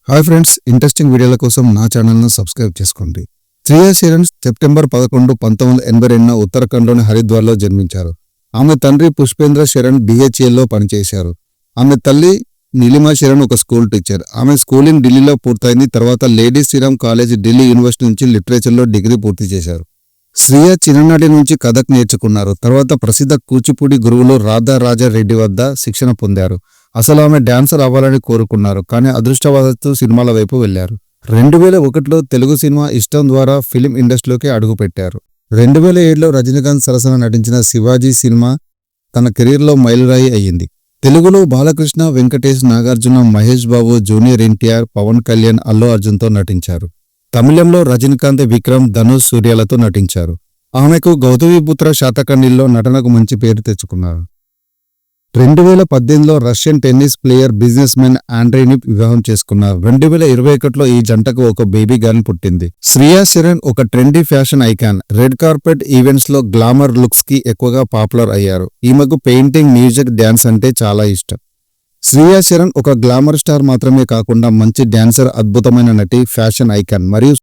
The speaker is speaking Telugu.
హాయ్ ఫ్రెండ్స్, ఇంట్రెస్టింగ్ వీడియోల కోసం నా ఛానల్ను సబ్స్క్రైబ్ చేసుకోండి. శ్రియా శరణ్ సెప్టెంబర్ 11, 1982న ఉత్తరాఖండ్లోని హరిద్వార్లో జన్మించారు. ఆమె తండ్రి పుష్పేంద్ర శరణ్ BHELలో పనిచేశారు. ఆమె తల్లి నీలిమా శరణ్ ఒక స్కూల్ టీచర్. ఆమె స్కూలింగ్ ఢిల్లీలో పూర్తయింది. తర్వాత lady Shriram college, Delhi university నుంచి లిటరేచర్లో డిగ్రీ పూర్తి చేశారు. శ్రియా చిన్ననాటి నుంచి కథక్ నేర్చుకున్నారు. తర్వాత ప్రసిద్ధ కూచిపూడి గురువులు రాధా రాజా రెడ్డి వద్ద శిక్షణ పొందారు. అసలు ఆమె డాన్సర్ అవ్వాలని కోరుకున్నారు, కానీ అదృష్టవశాత్తు సినిమాల వైపు వెళ్లారు. 2001లో తెలుగు సినిమా ఇష్టం ద్వారా ఫిలిం ఇండస్ట్రీలోకి అడుగుపెట్టారు. 2007లో రజనీకాంత్ సరసన నటించిన శివాజీ సినిమా తన కెరీర్లో మైలురాయి అయ్యింది. తెలుగులో బాలకృష్ణ, వెంకటేష్, నాగార్జున, మహేష్ బాబు, జూనియర్ NTR, పవన్ కళ్యాణ్, అల్లు అర్జున్తో నటించారు. తమిళంలో రజనీకాంత్, విక్రమ్, ధనుష్, సూర్యలతో నటించారు. ఆమెకు గౌతమిపుత్ర శాతకర్ణిలో నటనకు మంచి పేరు తెచ్చుకున్నారు. 2018లో Russian tennis player, businessmen ఆండ్రేని వివాహం చేసుకున్నారు. 2021లో ఈ జంటకు ఒక బేబీ గర్ల్ పుట్టింది. శ్రియా శరణ్ ఒక trendy fashion icon. Red carpet events లో గ్లామర్ లుక్స్ కి ఎక్కువగా పాపులర్ అయ్యారు. ఈమెకు పెయింటింగ్, మ్యూజిక్, డ్యాన్స్ అంటే చాలా ఇష్టం. శ్రియా శరణ్ ఒక గ్లామర్ స్టార్ మాత్రమే కాకుండా మంచి డాన్సర్, అద్భుతమైన నటి, ఫ్యాషన్ ఐకాన్ మరియు